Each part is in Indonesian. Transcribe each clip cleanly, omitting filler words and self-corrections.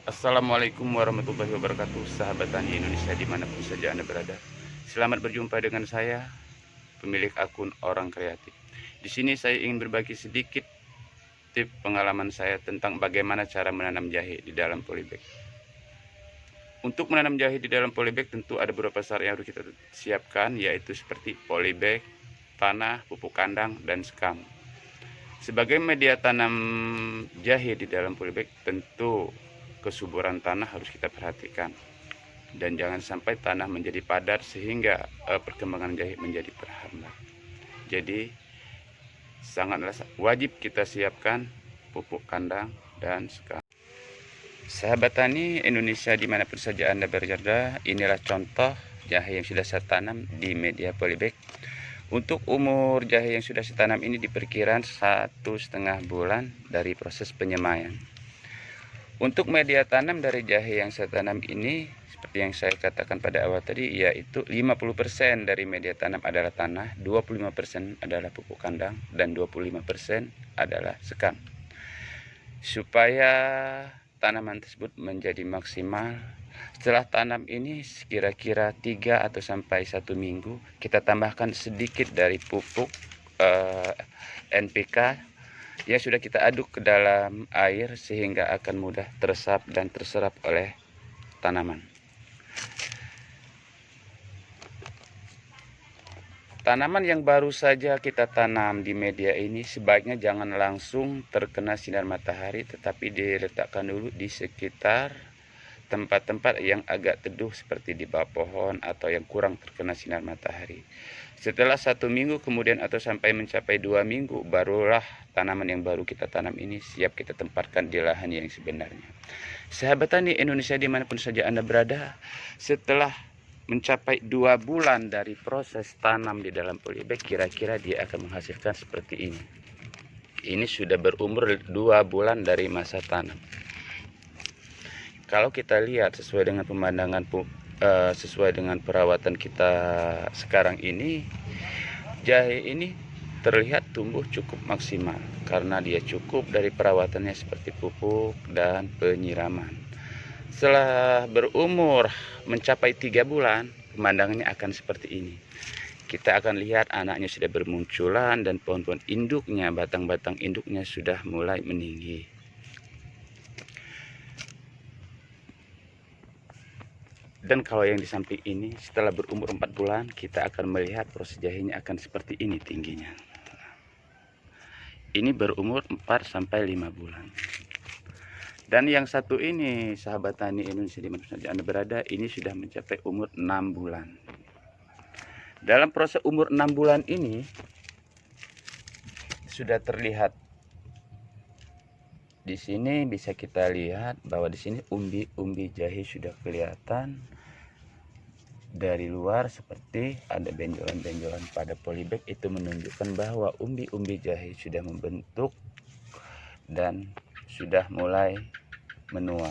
Assalamualaikum warahmatullahi wabarakatuh, sahabat tani Indonesia dimanapun saja Anda berada. Selamat berjumpa dengan saya, pemilik akun Orang Kreatif. Di sini saya ingin berbagi sedikit tips pengalaman saya tentang bagaimana cara menanam jahe di dalam polybag. Untuk menanam jahe di dalam polybag tentu ada beberapa syarat yang harus kita siapkan, yaitu seperti polybag, tanah, pupuk kandang, dan sekam. Sebagai media tanam jahe di dalam polybag, tentu kesuburan tanah harus kita perhatikan dan jangan sampai tanah menjadi padat sehingga perkembangan jahe menjadi terhambat. Jadi sangatlah wajib kita siapkan pupuk kandang dan sekam. Sahabat tani Indonesia dimanapun saja Anda berada, inilah contoh jahe yang sudah saya tanam di media polybag. Untuk umur jahe yang sudah saya tanam ini diperkirakan 1,5 bulan dari proses penyemaian. Untuk media tanam dari jahe yang saya tanam ini, seperti yang saya katakan pada awal tadi, yaitu 50% dari media tanam adalah tanah, 25% adalah pupuk kandang, dan 25% adalah sekam. Supaya tanaman tersebut menjadi maksimal, setelah tanam ini kira-kira 3 atau sampai 1 minggu, kita tambahkan sedikit dari pupuk NPK yang sudah kita aduk ke dalam air sehingga akan mudah teresap dan terserap oleh tanaman. Tanaman yang baru saja kita tanam di media ini sebaiknya jangan langsung terkena sinar matahari, tetapi diletakkan dulu di sekitar tempat-tempat yang agak teduh seperti di bawah pohon atau yang kurang terkena sinar matahari. Setelah 1 minggu kemudian atau sampai mencapai 2 minggu, barulah tanaman yang baru kita tanam ini siap kita tempatkan di lahan yang sebenarnya. Sahabat tani Indonesia dimanapun saja Anda berada, setelah mencapai 2 bulan dari proses tanam di dalam polybag, kira-kira dia akan menghasilkan seperti ini. Ini sudah berumur 2 bulan dari masa tanam. Kalau kita lihat sesuai dengan pemandangan, sesuai dengan perawatan kita sekarang ini, jahe ini terlihat tumbuh cukup maksimal karena dia cukup dari perawatannya seperti pupuk dan penyiraman. Setelah berumur mencapai 3 bulan, pemandangannya akan seperti ini. Kita akan lihat anaknya sudah bermunculan dan pohon-pohon induknya, batang-batang induknya sudah mulai meninggi. Dan kalau yang di samping ini setelah berumur 4 bulan, kita akan melihat proses jahenya akan seperti ini tingginya. Ini berumur 4 sampai 5 bulan. Dan yang satu ini, sahabat tani Indonesia di mana saja Anda berada, ini sudah mencapai umur 6 bulan. Dalam proses umur 6 bulan ini sudah terlihat di sini, bisa kita lihat bahwa di sini umbi-umbi jahe sudah kelihatan dari luar seperti ada benjolan-benjolan pada polybag. Itu menunjukkan bahwa umbi-umbi jahe sudah membentuk dan sudah mulai menua.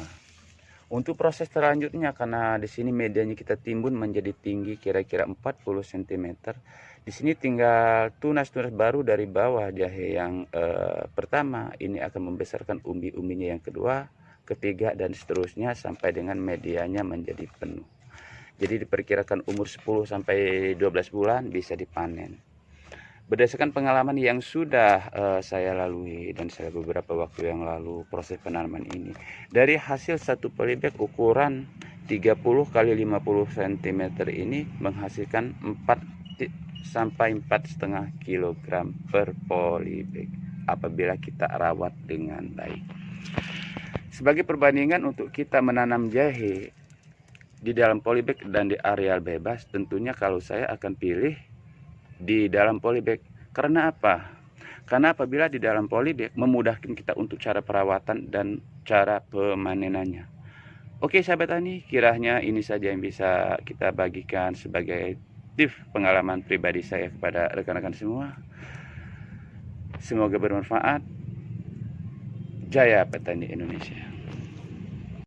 Untuk proses selanjutnya, karena di sini medianya kita timbun menjadi tinggi kira-kira 40 cm. Di sini tinggal tunas-tunas baru dari bawah jahe yang pertama. Ini akan membesarkan umbi-umbinya yang kedua, ketiga, dan seterusnya sampai dengan medianya menjadi penuh. Jadi diperkirakan umur 10 sampai 12 bulan bisa dipanen. Berdasarkan pengalaman yang sudah saya lalui dan saya beberapa waktu yang lalu proses penanaman ini, dari hasil satu polybag ukuran 30 kali 50 cm ini menghasilkan 4 sampai 4,5 kg per polybag apabila kita rawat dengan baik. Sebagai perbandingan untuk kita menanam jahe di dalam polybag dan di areal bebas, tentunya kalau saya akan pilih di dalam polybag. Karena apa? Karena apabila di dalam polybag memudahkan kita untuk cara perawatan dan cara pemanenannya. Oke sahabat tani, kiranya ini saja yang bisa kita bagikan sebagai tips pengalaman pribadi saya kepada rekan-rekan semua. Semoga bermanfaat. Jaya petani Indonesia.